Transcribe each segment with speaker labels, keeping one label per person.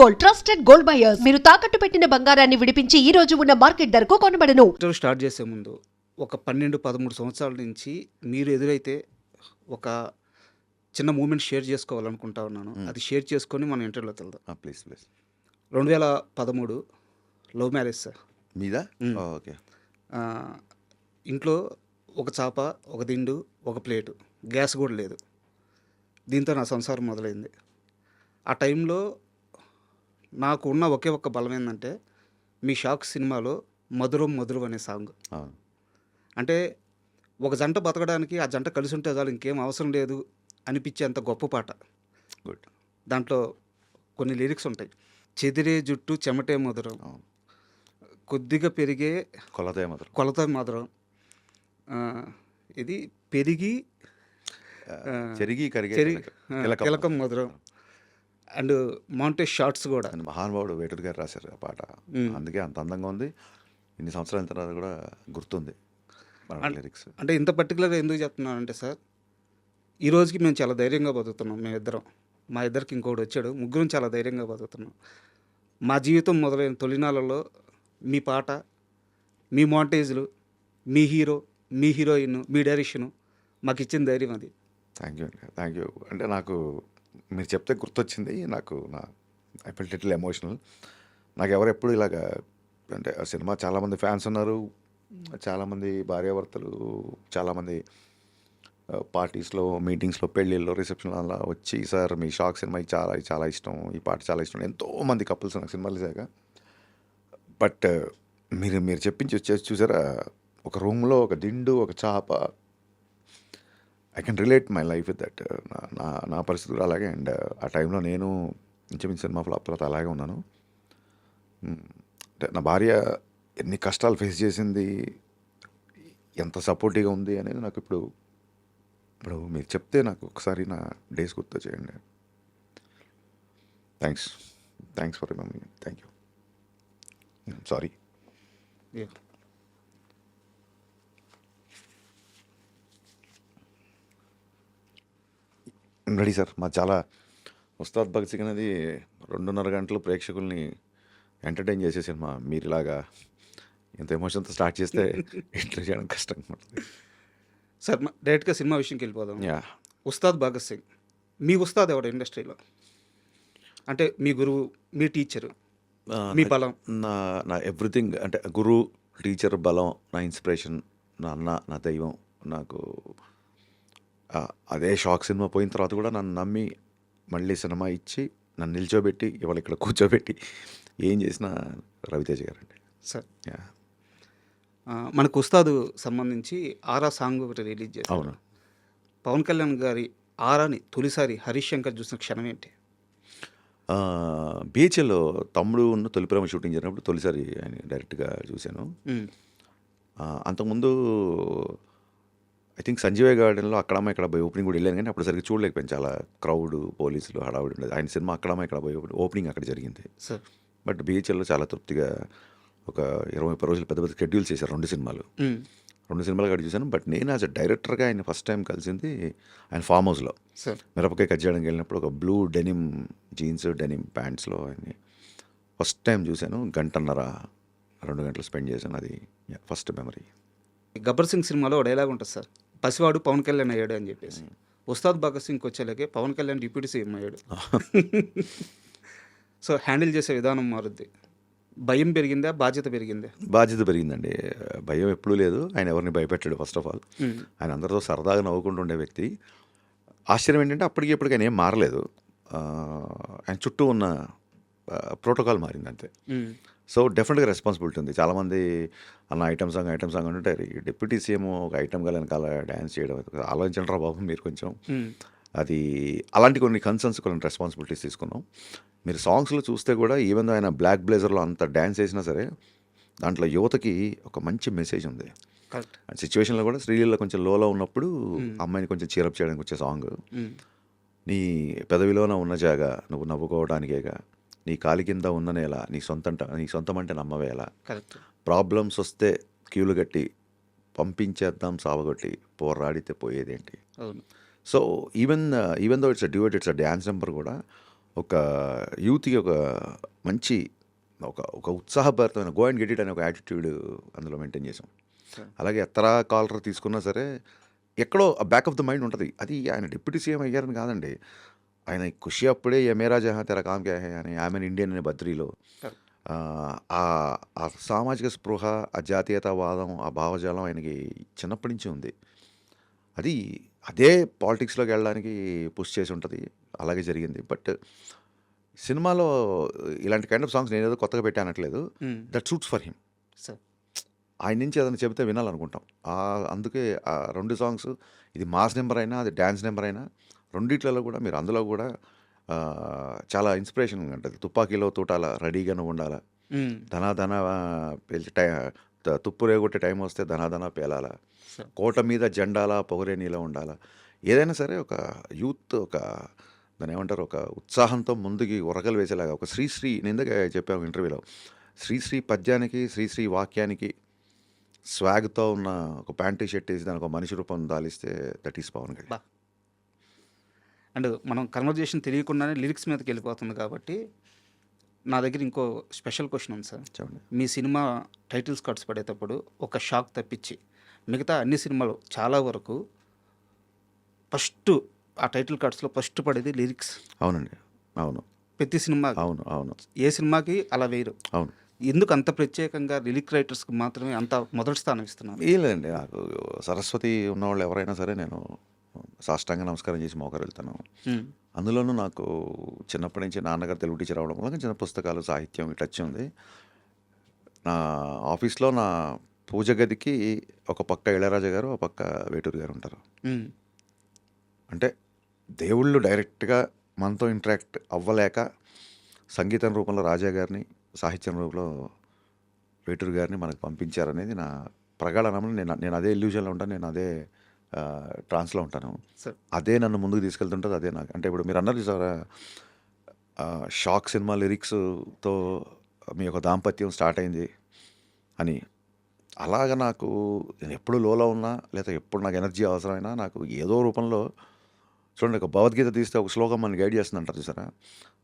Speaker 1: Gold, trusted gold buyers. మీరు తాకట్టు పెట్టిన బంగారాన్ని విడిపించి ఈ రోజు ఉన్న మార్కెట్ ధరకు కొనబడను.
Speaker 2: స్టార్ట్ చేసే ముందు ఒక 12-13 సంవత్సరాల నుంచి మీరు ఎదురైతే ఒక చిన్న మూమెంట్ షేర్ చేసుకోవాలనుకుంటా ఉన్నాను. అది షేర్ చేసుకొని మనం ఇంటర్వ్యూలోకి వెళ్దాం.
Speaker 3: Please please.
Speaker 2: 2013 love marriage sir.
Speaker 3: మీద
Speaker 2: మ్మ్.
Speaker 3: ఓకే.
Speaker 2: ఇంట్లో ఒక చాప, ఒక దిండు, ఒక ప్లేటు, గ్యాస్ కూడా లేదు. దీంతో నా సంసారం మొదలైంది. ఆ టైంలో నాకు ఉన్న ఒకే ఒక్క బలం ఏంటంటే మీ షాక్ సినిమాలో మధురం మధురం అనే సాంగ్.
Speaker 3: అవును.
Speaker 2: అంటే ఒక జంట బతకడానికి ఆ జంట కలిసి ఉంటే చాలు, ఇంకేం అవసరం లేదు అనిపించేంత గొప్ప పాట.
Speaker 3: గుడ్.
Speaker 2: దాంట్లో కొన్ని లిరిక్స్ ఉంటాయి. చెదిరే జుట్టు చెమటే మధురం,
Speaker 3: అవును.
Speaker 2: కొద్దిగా పెరిగే
Speaker 3: కొలతే మాత్రం
Speaker 2: కొలత మధురం, ఇది పెరిగి
Speaker 3: చెరిగి కరిగే
Speaker 2: తిలకం మధురం, అండ్ మౌంటేజ్ షార్ట్స్ కూడా.
Speaker 3: అని మహానుభావుడు వేటూరు గారు రాశారు ఆ పాట. అందుకే అంత అందంగా ఉంది. ఇన్ని సంవత్సరాల తర్వాత కూడా గుర్తుంది లిరిక్స్.
Speaker 2: అంటే ఇంత పర్టికులర్గా ఎందుకు చెప్తున్నానంటే సార్, ఈ రోజుకి మేము చాలా ధైర్యంగా బతుకుతున్నాం. మేమిద్దరం, మా ఇద్దరికి ఇంకోటి వచ్చాడు, ముగ్గురం చాలా ధైర్యంగా బతుకుతున్నాం. మా జీవితం మొదలైన తొలినాళ్ళలో మీ పాట, మీ మౌంటేజ్లు, మీ హీరో, మీ హీరోయిన్, మీ డైరెక్షను మాకు ఇచ్చిన ధైర్యం అది.
Speaker 3: థ్యాంక్ యూ అండి, థ్యాంక్ యూ. అంటే నాకు మీరు చెప్తే గుర్తొచ్చింది. I felt little emotional. నాకు ఎవరు ఎప్పుడు ఇలాగా, అంటే ఆ సినిమా చాలామంది ఫ్యాన్స్ ఉన్నారు, చాలామంది భార్యాభర్తలు, చాలామంది పార్టీస్లో, మీటింగ్స్లో, పెళ్ళిళ్ళలో, రిసెప్షన్లో అలా వచ్చి, సార్ మీ షాక్ సినిమా చాలా చాలా ఇష్టం, ఈ పాట చాలా ఇష్టం. ఎంతోమంది కపుల్స్ నాకు సినిమాలు చేశాక. బట్ మీరు చెప్పించి వచ్చేసి చూసారా, ఒక రూమ్లో ఒక దిండు, ఒక చాప. I can relate my life with that. నా పరిస్థితి కూడా అలాగే. అండ్ ఆ టైంలో నేను ఇంచుమించు సినిమా ఫ్లాప్ తర్వాత అలాగే ఉన్నాను. అంటే నా భార్య ఎన్ని కష్టాలు ఫేస్ చేసింది, ఎంత సపోర్టివ్గా ఉంది అనేది నాకు ఇప్పుడు మీరు చెప్తే నాకు ఒకసారి నా డేస్ గుర్తు చేయండి. Thanks for remembering. Thank you. Sorry. Ready sir. మా చాలా ఉస్తాద్ భగత్ సింగ్ అనేది 2.5 గంటలు ప్రేక్షకుల్ని ఎంటర్టైన్ చేసే సినిమా. మీరు ఇలాగా ఎంత ఎమోషన్తో స్టార్ట్ చేస్తే ఎంటర్ చేయడం కష్టంగా ఉంటుంది
Speaker 2: సార్. డైరెక్ట్గా సినిమా విషయంకి వెళ్ళిపోదాం.
Speaker 3: యా.
Speaker 2: ఉస్తాద్ భగత్ సింగ్, మీ ఉస్తాద్ ఎవడు ఇండస్ట్రీలో? అంటే మీ గురువు, మీ టీచరు, మీ బలం?
Speaker 3: నా ఎవ్రీథింగ్. అంటే గురు, టీచర్, బలం, నా ఇన్స్పిరేషన్, నా అన్న, నా దైవం. నాకు అదే షాక్ సినిమా పోయిన తర్వాత కూడా నన్ను నమ్మి మళ్ళీ సినిమా ఇచ్చి నన్ను నిల్చోబెట్టి ఇవాళ ఇక్కడ కూర్చోబెట్టి ఏం చేసినా రవితేజ గారండి
Speaker 2: సార్.
Speaker 3: యా.
Speaker 2: మనకు ఉస్తాదు సంబంధించి ఆరా సాంగ్ ఒకటి రిలీజ్ చేశారు.
Speaker 3: అవును.
Speaker 2: పవన్ కళ్యాణ్ గారి ఆరాని తొలిసారి హరీష్ శంకర్ చూసిన క్షణం ఏంటి?
Speaker 3: బీహెచ్ఎల్లో తమ్ముడు ఉన్న తొలి ప్రేమ షూటింగ్ జరిగినప్పుడు తొలిసారి ఆయన డైరెక్ట్గా చూశాను. అంతకుముందు ఐ థింక్ సంజీవయ్య గార్డెన్లో అక్కడమ్మ ఇక్కడ పోయి ఓపెనింగ్ కూడా వెళ్ళాను, కానీ అప్పుడు సరిగ్గా చూడలేకపోయాను. చాలా క్రౌడ్, పోలీసులు, హడావుడి ఉండేది. ఆయన సినిమా అక్కడమ్మ ఇక్కడ పోయి ఓపెనింగ్ అక్కడ జరిగింది.
Speaker 2: సార్,
Speaker 3: బట్ బీహెచ్ఎల్లో చాలా తృప్తిగా ఒక 20-30 రోజులు పెద్ద పెద్ద షెడ్యూల్ చేశారు. 2 సినిమాలు అక్కడ చూశాను. బట్ నేను యాజ్ అ డైరెక్టర్గా ఆయన ఫస్ట్ టైం కలిసింది ఆయన ఫామ్ హౌస్లో
Speaker 2: సార్
Speaker 3: మిరపకాయ కట్ చేయడానికి వెళ్ళినప్పుడు. ఒక బ్లూ డెనిమ్ జీన్స్, డెనిమ్ ప్యాంట్స్లో ఆయన్ని ఫస్ట్ టైం చూశాను. 1.5-2 గంటలు స్పెండ్ చేశాను. అది ఫస్ట్ మెమరీ.
Speaker 2: గబ్బర్ సింగ్ సినిమాలో ఒక డైలాగ్ ఉంటుంది సార్, పసివాడు పవన్ కళ్యాణ్ అయ్యాడు అని చెప్పేసి. ఉస్తాద్ భగత్ సింగ్కి వచ్చేలాగే పవన్ కళ్యాణ్ డిప్యూటీ సీఎం అయ్యాడు. సో హ్యాండిల్ చేసే విధానం మారుద్ది. భయం పెరిగిందా, బాధ్యత పెరిగిందా?
Speaker 3: బాధ్యత పెరిగిందండి. భయం ఎప్పుడూ లేదు. ఆయన ఎవరిని భయపెట్టాడు. ఫస్ట్ ఆఫ్ ఆల్ ఆయన అందరితో సరదాగా నవ్వుకుంటూ ఉండే వ్యక్తి. ఆశ్చర్యం ఏంటంటే అప్పటికి ఇప్పటికి ఆయన ఏం మారలేదు. ఆయన చుట్టూ ఉన్న ప్రోటోకాల్ మారింది అంతే. సో డెఫినెట్గా రెస్పాన్సిబిలిటీ ఉంది. చాలామంది అన్న ఐటమ్ సాంగ్ అంటే డిప్యూటీ సీఎం ఒక ఐటమ్ గా వెనకాల డ్యాన్స్ చేయడం ఆలోచించండి రా బాబు మీరు కొంచెం. అది అలాంటి కొన్ని కన్సర్న్స్, కొన్ని రెస్పాన్సిబిలిటీస్ తీసుకున్నాం. మీరు సాంగ్స్లో చూస్తే కూడా ఈవెన్ ఆయన బ్లాక్ బ్లేజర్లో అంత డ్యాన్స్ చేసినా సరే దాంట్లో యువతకి ఒక మంచి మెసేజ్ ఉంది. సిచ్యువేషన్లో కూడా శ్రీలీల కొంచెం లోలో ఉన్నప్పుడు అమ్మాయిని కొంచెం చీరప్ చేయడానికి వచ్చే సాంగ్. నీ పెదవిలోన ఉన్న జాగా నువ్వు నవ్వుకోవడానికేగా, నీ కాలి కింద ఉన్న నేల నీ సొంతం అంటే నమ్మవేలా, ప్రాబ్లమ్స్ వస్తే క్యూలు కట్టి పంపించేద్దాం సావగొట్టి పోరాడితే పోయేదేంటి. So even though it's a duet, it's a dance number కూడా ఒక యూత్‌కి ఒక మంచి ఒక ఉత్సాహభరితమైన గో అండ్ గెట్ ఇట్ అనే ఒక యాటిట్యూడ్ అందులో మెయింటైన్ చేసాం.
Speaker 2: సార్.
Speaker 3: అలాగే ఎత్తరా కాలర్ తీసుకున్నా సరే ఎక్కడో బ్యాక్ ఆఫ్ ద మైండ్ ఉంటది. అది ఆయన డిప్యూటీ సీఎం అయ్యారని కాదండి. ఆయన 'ఖుషి' అప్పుడే 'ఏ మేరా జహాं తెరా కామ్ క్యా హై' అని 'ఐయామ్ ఎన్ ఇండియన్' అనే 'బద్రీలో'
Speaker 2: సార్.
Speaker 3: ఆ సామాజిక స్పృహ, ఆ జాతీయతావాదం, ఆ భావజాలం ఆయనకి చిన్నప్పటి నుంచి ఉంది. అది అదే పాలిటిక్స్‌లోకి వెళ్ళడానికి పుష్ చేసి ఉంటది. అలాగే జరిగింది. బట్ సినిమాలో ఇలాంటి కైండ్ ఆఫ్ సాంగ్స్ నేనేదో కొత్తగా పెట్టానట్లేదు. That suits for him.
Speaker 2: Sir.
Speaker 3: ఆయన నుంచి ఏదైనా చెబితే వినాలనుకుంటాం. అందుకే ఆ 2 సాంగ్స్ ఇది మాస్ నెంబర్ అయినా, అది డాన్స్ నెంబర్ అయినా రెండిట్లలో కూడా మీరు అందులో కూడా చాలా ఇన్స్పిరేషన్‌గా ఉంటది. 'తుపాకీలో తూటాల రెడీగాను ఉండాల.
Speaker 2: హ్మ్.
Speaker 3: ధనా ధనా పేల్చి తుప్పు రేగొట్టే టైం వస్తే ధనా ధనా పేలాల.
Speaker 2: సార్.
Speaker 3: కోట మీద జెండాల పొగరే నీలో ఉండాల. ఏదైనా సరే ఒక యూత్ దాన్నేమంటారు ఒక ఉత్సాహంతో ముందుకి ఉరకలు వేసేలాగా ఒక శ్రీశ్రీ నేను ఇందాక చెప్పాను ఇంటర్వ్యూలో. శ్రీశ్రీ పద్యానికి, శ్రీశ్రీ వాక్యానికి స్వాగ్‌తో ఉన్న ఒక ప్యాంటు షర్ట్ ఏసి దానికి ఒక మనిషి రూపం దాలిస్తే దట్ ఈస్ పవన్ కళ్యాణ్.
Speaker 2: బా! అండ్ మనం కన్వర్జేషన్ తెలియకుండానే లిరిక్స్ మీదకెళ్ళిపోతుంది కాబట్టి, నా దగ్గర ఇంకో స్పెషల్ క్వెషన్ ఉంది సార్.
Speaker 3: చెప్పండి.
Speaker 2: మీ సినిమా టైటిల్స్ కార్డ్స్ పడేటప్పుడు ఒక షాక్ తప్పించి, మిగతా అన్ని సినిమాలు చాలా వరకు ఫస్ట్ ఆ టైటిల్ కార్డ్స్‌లో ఫస్ట్ పడేది లిరిక్స్.
Speaker 3: అవునండి. అవును.
Speaker 2: ప్రతి సినిమా
Speaker 3: అవును. అవును.
Speaker 2: ఏ సినిమాకి అలా వేయరు.
Speaker 3: అవును.
Speaker 2: ఎందుకు అంత ప్రత్యేకంగా లిరిక్ రైటర్స్‌కి మాత్రమే అంత మొదటి స్థానం ఇస్తున్నారు?
Speaker 3: ఏం లేదండి. నాకు సరస్వతి ఉన్నవాళ్ళు ఎవరైనా సరే నేను సాష్టాంగ నమస్కారం చేసి మోకరిల్లుతాను.
Speaker 2: హ్మ్.
Speaker 3: అందులోనూ నాకు చిన్నప్పటి నుంచి నాన్నగారు తెలుగు టీచర్ అవ్వడం వల్ల చిన్న పుస్తకాలు, సాహిత్యం ఈ టచ్ ఉంది. నా ఆఫీస్‌లో నా పూజ గదికి ఒక పక్క ఇళయరాజా గారు, ఒక పక్క వేటూరి గారు ఉంటారు.
Speaker 2: హ్మ్.
Speaker 3: అంటే దేవుళ్ళు డైరెక్ట్‌గా మనతో ఇంటరాక్ట్ అవ్వలేక సంగీతం రూపంలో రాజా గారిని, సాహిత్యం రూపంలో వేటూరి గారిని మనకు పంపించారనేది నా ప్రగాఢ నమ్మకం. నేను అదే ఇల్యూజన్‌లో ఉంటాను. నేను అదే ట్రాన్స్‌లో ఉంటాను.
Speaker 2: సార్.
Speaker 3: అదే నన్ను ముందుకు తీసుకెళ్తుంటది. అదే నాకు అంటే ఇప్పుడు మీరు అన్నారు చూసారా 'షాక్' సినిమా లిరిక్స్‌తో మీ యొక్క దాంపత్యం స్టార్ట్ అయింది అని. అలాగా నాకు నేను ఎప్పుడు లోలో ఉన్నా లేదా ఎప్పుడు నాకు ఎనర్జీ అవసరమైనా నాకు ఏదో రూపంలో చూడండి ఒక భగవద్గీత తీస్తే ఒక శ్లోకం మనల్ని గైడ్ చేస్తుంది అంటారు చూసారా?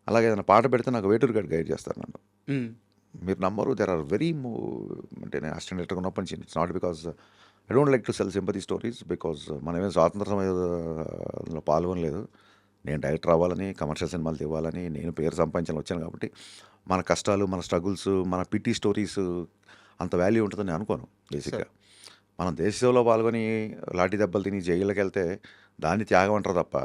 Speaker 3: అలాగే ఏదైనా పాట పెడితే నాకు వేటూరి గారు గైడ్ చేస్తారు నన్ను.
Speaker 2: హ్మ్.
Speaker 3: మీరు నమ్మరు దేర్ ఆర్ వెరీ అంటే నేను అసిస్టెంట్ డైరెక్టర్‌గా ఉన్నప్పటి నుంచి it's not because I don't like to cell sympathy stories because మనమేం స్వాతంత్ర సమయంలో పాల్గొనలేదు. నేను డైరెక్టర్ అవ్వాలని, కమర్షియల్ సినిమాలు తీయాలని, నేను పేరు సంపాదించాలని వచ్చాను కాబట్టి మన కష్టాలు, మన స్ట్రగుల్స్, మన పిటీ స్టోరీస్ అంత వాల్యూ ఉంటుందని నేను అనుకోను బేసిక్‌గా. మనం దేశ సేవలో పాల్గొని లాఠీ దెబ్బలు తిని జైల్లోకి వెళ్తే దాన్ని త్యాగం అంటారు తప్ప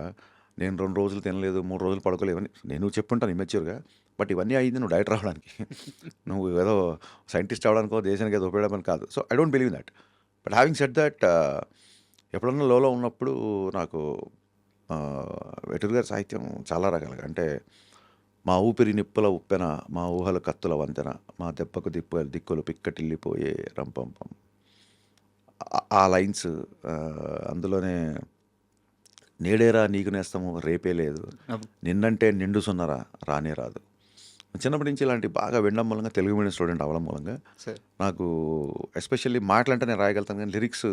Speaker 3: నేను 2 రోజులు తినలేదు, 3 రోజులు పడుకోలేదు ఇవన్నీ నేను చెప్పుంటాను ఇమ్మెచ్యూర్‌గా. బట్ ఇవన్నీ అయింది నువ్వు డైరెక్టర్ అవ్వడానికి. నువ్వు ఏదో సైంటిస్ట్ అవ్వడానికో, దేశానికి ఏదో ఉపయోగపడమని కాదు. So I don't believe in that. But having said that ఎప్పుడన్నా లోలో ఉన్నప్పుడు నాకు వేటూరి గారి సాహిత్యం చాలా రకాలుగా అంటే మా ఊపిరి నిప్పుల ఉప్పెన, మా ఊహల కత్తుల వంతెన, మా దెబ్బకు దిక్కులు పిక్కటిల్లిపోయే రంపంపం. ఆ లైన్స్ అందులోనే నేడేరా నీకు నేస్తము రేపే లేదు,
Speaker 2: అవును.
Speaker 3: నిన్నంటే నిండు సున్నరా రానే రాదు. చిన్నప్పటి నుంచి ఇలాంటి బాగా వినడం మూలంగా తెలుగు మీడియం స్టూడెంట్ అవ్వడం మూలంగా
Speaker 2: సార్.
Speaker 3: నాకు ఎస్పెషల్లీ మాటలంటే నేను రాయగలుగుతాను కానీ లిరిక్స్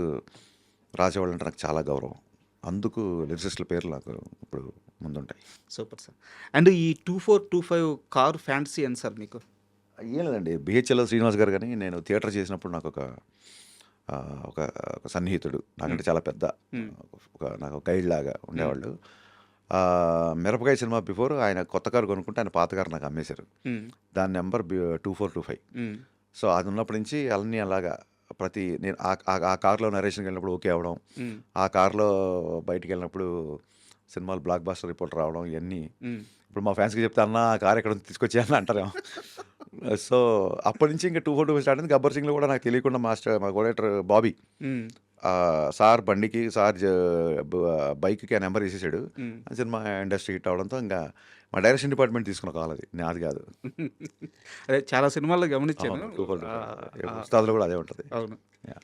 Speaker 3: రాసేవాళ్ళంటే నాకు చాలా గౌరవం. అందుకు లిరిసిస్టుల పేర్లు నాకు ఇప్పుడు ముందుంటాయి.
Speaker 2: Super sir. అండ్ ఈ 2425 కార్ ఫ్యాంటసీ ఏంటి సార్ మీకు?
Speaker 3: ఏం లేదండి బిహెచ్ఎల్ శ్రీనివాస్ గారు కానీ నేను థియేటర్ చేసినప్పుడు నాకు ఒక ఒక సన్నిహితుడు నాకంటే చాలా పెద్ద
Speaker 2: హ్మ్.
Speaker 3: నాకు గైడ్ లాగా ఉండేవాళ్ళు. మిరపకాయ సినిమా బిఫోర్ ఆయన కొత్త కారు కొనుక్కుంటే ఆయన పాత కారు నాకు అమ్మేశారు.
Speaker 2: హ్మ్.
Speaker 3: దాని నెంబర్ 2425.
Speaker 2: హ్మ్.
Speaker 3: సో అది ఉన్నప్పటి నుంచి అన్నీ అలాగా నేను ఆ కార్లో నరేషన్కి వెళ్ళినప్పుడు ఓకే అవ్వడం,
Speaker 2: హ్మ్.
Speaker 3: ఆ కార్లో బయటికి వెళ్ళినప్పుడు సినిమాలు బ్లాక్ బాస్టర్ రిపోర్ట్ రావడం ఇవన్నీ
Speaker 2: హ్మ్.
Speaker 3: ఇప్పుడు మా ఫ్యాన్స్కి చెప్తే అన్న ఆ కార్ ఎక్కడ తీసుకొచ్చా అని అంటారేమో. సో అప్పటి నుంచి ఇంకా 2425 స్టార్ట్ అయింది. గబ్బర్ సింగ్లో కూడా నాకు తెలియకుండా మా కోడేటర్ బాబీ
Speaker 2: హ్మ్.
Speaker 3: సార్ బండికి సార్ బైక్కి ఆ నెంబర్ వేసేసాడు.
Speaker 2: హ్మ్.
Speaker 3: ఆ సినిమా ఇండస్ట్రీ హిట్ అవడంతో ఇంకా మా డైరెక్షన్ డిపార్ట్మెంట్ తీసుకున్న కాల్ అది నాది కాదు.
Speaker 2: అదే చాలా సినిమాల్లో గమనించాను.
Speaker 3: అవును 225
Speaker 2: ఆ!
Speaker 3: ఉస్తాద్లో కూడా అదే ఉంటుంది.
Speaker 2: అవును.
Speaker 3: Yeah.